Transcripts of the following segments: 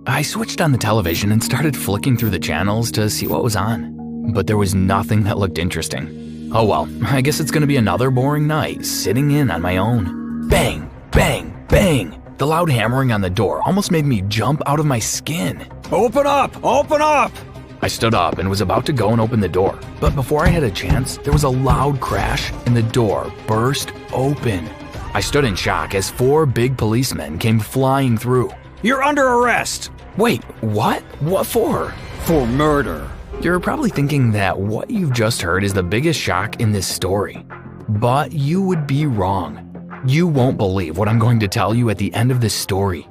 I switched on the television and started flicking through the channels to see what was on, but there was nothing that looked interesting. Oh well, I guess it's gonna be another boring night, sitting in on my own. Bang, bang, bang! The loud hammering on the door almost made me jump out of my skin. Open up! Open up! I stood up and was about to go and open the door, but before I had a chance, there was a loud crash and the door burst open. I stood in shock as 4 big policemen came flying through. You're under arrest! Wait, what? What for? For murder. You're probably thinking that what you've just heard is the biggest shock in this story. But you would be wrong. You won't believe what I'm going to tell you at the end of this story.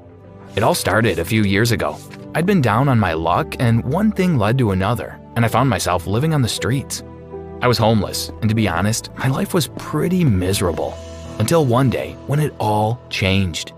It all started a few years ago. I'd been down on my luck and one thing led to another, and I found myself living on the streets. I was homeless, and to be honest, my life was pretty miserable. Until one day when it all changed.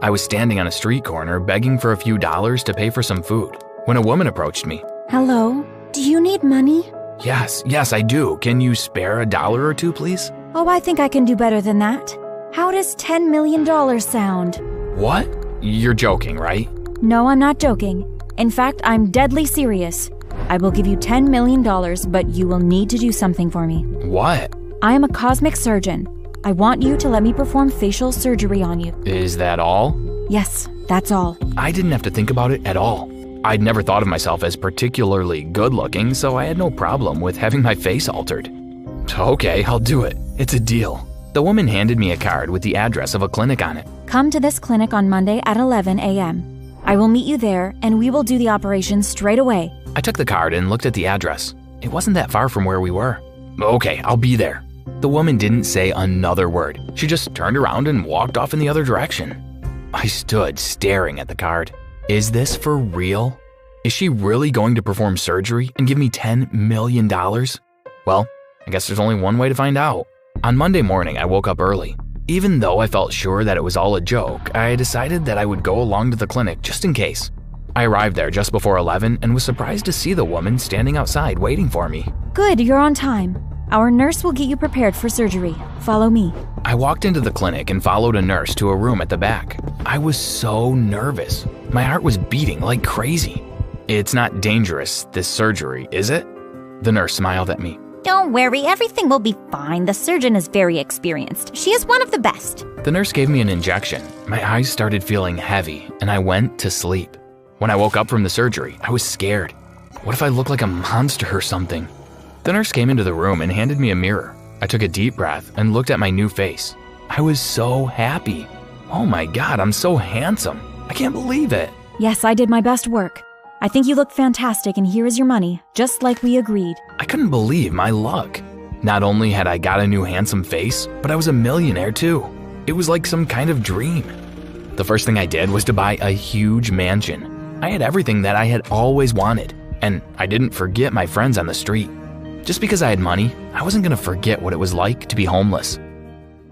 I was standing on a street corner begging for a few dollars to pay for some food when a woman approached me. Hello? Do you need money? Yes, I do. Can you spare a dollar or two, please? Oh, I think I can do better than that. How does $10 million sound? What? You're joking, right? No, I'm not joking. In fact, I'm deadly serious. I will give you $10 million, but you will need to do something for me. What? I am a cosmic surgeon. I want you to let me perform facial surgery on you. Is that all? Yes, that's all. I didn't have to think about it at all. I'd never thought of myself as particularly good-looking, so I had no problem with having my face altered. Okay, I'll do it. It's a deal. The woman handed me a card with the address of a clinic on it. Come to this clinic on Monday at 11 a.m. I will meet you there, and we will do the operation straight away. I took the card and looked at the address. It wasn't that far from where we were. Okay, I'll be there. The woman didn't say another word. She just turned around and walked off in the other direction. I stood staring at the card. Is this for real? Is she really going to perform surgery and give me $10 million? Well, I guess there's only one way to find out. On Monday morning, I woke up early. Even though I felt sure that it was all a joke, I decided that I would go along to the clinic just in case. I arrived there just before 11 and was surprised to see the woman standing outside waiting for me. Good, you're on time. Our nurse will get you prepared for surgery. Follow me. I walked into the clinic and followed a nurse to a room at the back. I was so nervous. My heart was beating like crazy. It's not dangerous, this surgery, is it? The nurse smiled at me. Don't worry, everything will be fine. The surgeon is very experienced. She is one of the best. The nurse gave me an injection. My eyes started feeling heavy, and I went to sleep. When I woke up from the surgery, I was scared. What if I look like a monster or something? The nurse came into the room and handed me a mirror. I took a deep breath and looked at my new face. I was so happy. Oh my God, I'm so handsome. I can't believe it. Yes, I did my best work. I think you look fantastic, and here is your money, just like we agreed. I couldn't believe my luck. Not only had I got a new handsome face, but I was a millionaire too. It was like some kind of dream. The first thing I did was to buy a huge mansion. I had everything that I had always wanted, and I didn't forget my friends on the street. Just because I had money, I wasn't gonna forget what it was like to be homeless.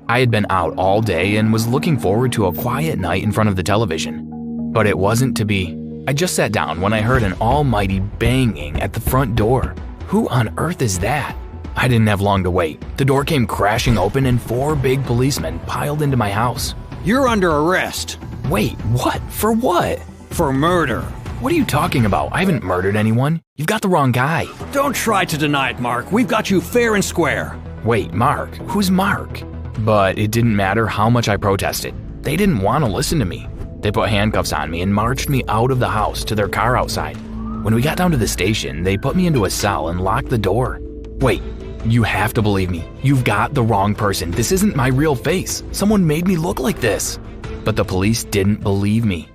I had been out all day and was looking forward to a quiet night in front of the television. But it wasn't to be. I just sat down when I heard an almighty banging at the front door. Who on earth is that? I didn't have long to wait. The door came crashing open and 4 big policemen piled into my house. You're under arrest. Wait, what? For what? For murder. What are you talking about? I haven't murdered anyone. You've got the wrong guy. Don't try to deny it, Mark. We've got you fair and square. Wait, Mark? Who's Mark? But it didn't matter how much I protested. They didn't want to listen to me. They put handcuffs on me and marched me out of the house to their car outside. When we got down to the station, they put me into a cell and locked the door. Wait, you have to believe me. You've got the wrong person. This isn't my real face. Someone made me look like this. But the police didn't believe me.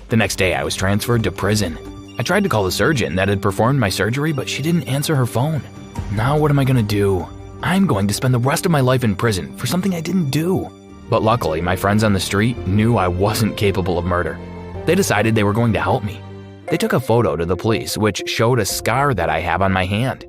The next day, I was transferred to prison. I tried to call the surgeon that had performed my surgery, but she didn't answer her phone. Now what am I gonna do? I'm going to spend the rest of my life in prison for something I didn't do. But luckily, my friends on the street knew I wasn't capable of murder. They decided they were going to help me. They took a photo to the police, which showed a scar that I have on my hand.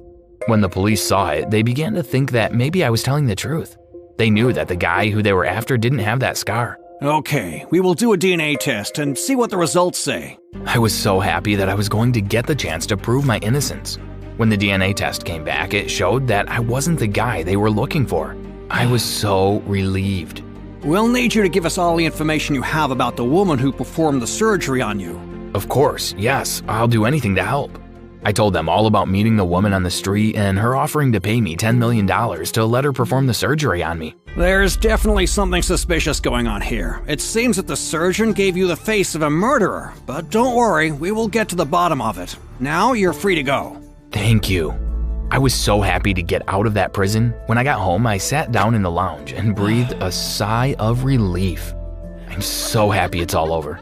When the police saw it, they began to think that maybe I was telling the truth. They knew that the guy who they were after didn't have that scar. Okay, we will do a DNA test and see what the results say. I was so happy that I was going to get the chance to prove my innocence. When the DNA test came back, it showed that I wasn't the guy they were looking for. I was so relieved. We'll need you to give us all the information you have about the woman who performed the surgery on you. Of course, yes, I'll do anything to help. I told them all about meeting the woman on the street and her offering to pay me $10 million to let her perform the surgery on me. There's definitely something suspicious going on here. It seems that the surgeon gave you the face of a murderer, but don't worry, we will get to the bottom of it. Now you're free to go. Thank you. I was so happy to get out of that prison. When I got home, I sat down in the lounge and breathed a sigh of relief. I'm so happy it's all over.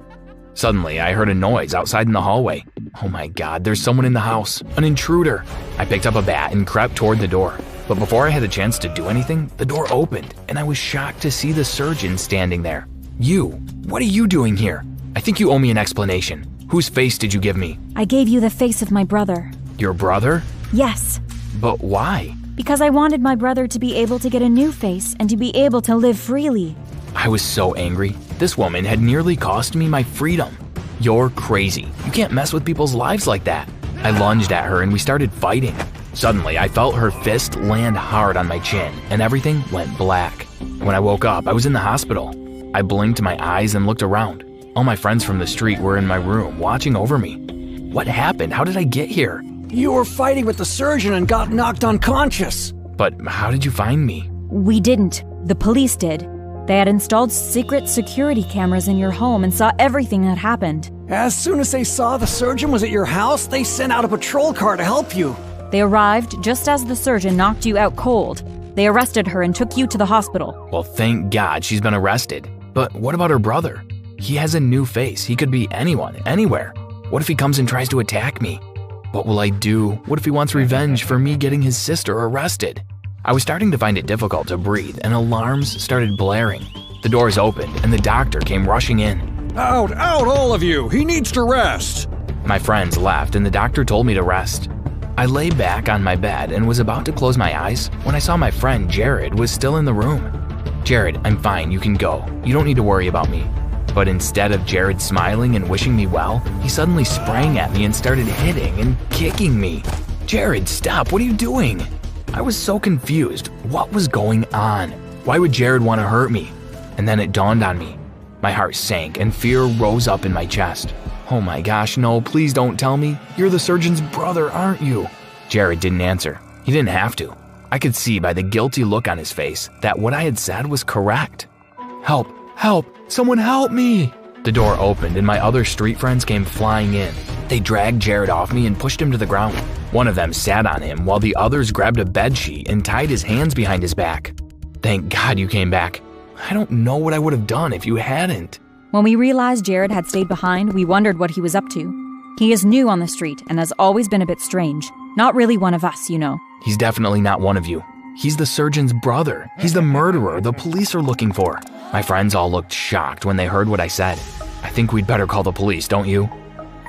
Suddenly, I heard a noise outside in the hallway. Oh my God, there's someone in the house, an intruder. I picked up a bat and crept toward the door. But before I had a chance to do anything, the door opened, and I was shocked to see the surgeon standing there. You, what are you doing here? I think you owe me an explanation. Whose face did you give me? I gave you the face of my brother. Your brother? Yes, But why? because I wanted my brother to be able to get a new face and to be able to live freely. I was so angry. This woman had nearly cost me my freedom. You're crazy. You can't mess with people's lives like that. I lunged at her and we started fighting. Suddenly, I felt her fist land hard on my chin and everything went black. When I woke up, I was in the hospital. I blinked my eyes and looked around. All my friends from the street were in my room watching over me. What happened? How did I get here? You were fighting with the surgeon and got knocked unconscious. But how did you find me? We didn't. The police did. They had installed secret security cameras in your home and saw everything that happened. As soon as they saw the surgeon was at your house, they sent out a patrol car to help you. They arrived just as the surgeon knocked you out cold. They arrested her and took you to the hospital. Well, thank God she's been arrested. But what about her brother? He has a new face. He could be anyone, anywhere. What if he comes and tries to attack me? What will I do? What if he wants revenge for me getting his sister arrested? I was starting to find it difficult to breathe and alarms started blaring. The doors opened and the doctor came rushing in. Out, all of you! He needs to rest! My friends left and the doctor told me to rest. I lay back on my bed and was about to close my eyes when I saw my friend Jared was still in the room. Jared, I'm fine, you can go. You don't need to worry about me. But instead of Jared smiling and wishing me well, he suddenly sprang at me and started hitting and kicking me. Jared, stop, what are you doing? I was so confused. What was going on? Why would Jared want to hurt me? And then it dawned on me. My heart sank and fear rose up in my chest. Oh my gosh, no, please don't tell me. You're the surgeon's brother, aren't you? Jared didn't answer. He didn't have to. I could see by the guilty look on his face that what I had said was correct. Help, help, someone help me! The door opened and my other street friends came flying in. They dragged Jared off me and pushed him to the ground. One of them sat on him while the others grabbed a bedsheet and tied his hands behind his back. Thank God you came back. I don't know what I would have done if you hadn't. When we realized Jared had stayed behind, we wondered what he was up to. He is new on the street and has always been a bit strange. Not really one of us, you know. He's definitely not one of you. He's the surgeon's brother. He's the murderer the police are looking for. My friends all looked shocked when they heard what I said. I think we'd better call the police, don't you?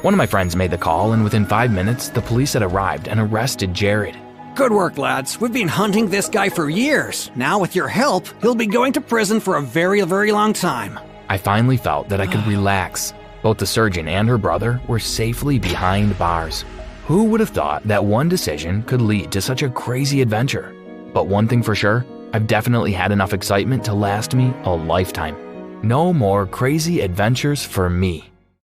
One of my friends made the call, and within 5 minutes, the police had arrived and arrested Jared. Good work, lads. We've been hunting this guy for years. Now, with your help, he'll be going to prison for a very, very long time. I finally felt that I could relax. Both the surgeon and her brother were safely behind bars. Who would have thought that one decision could lead to such a crazy adventure? But one thing for sure, I've definitely had enough excitement to last me a lifetime. No more crazy adventures for me.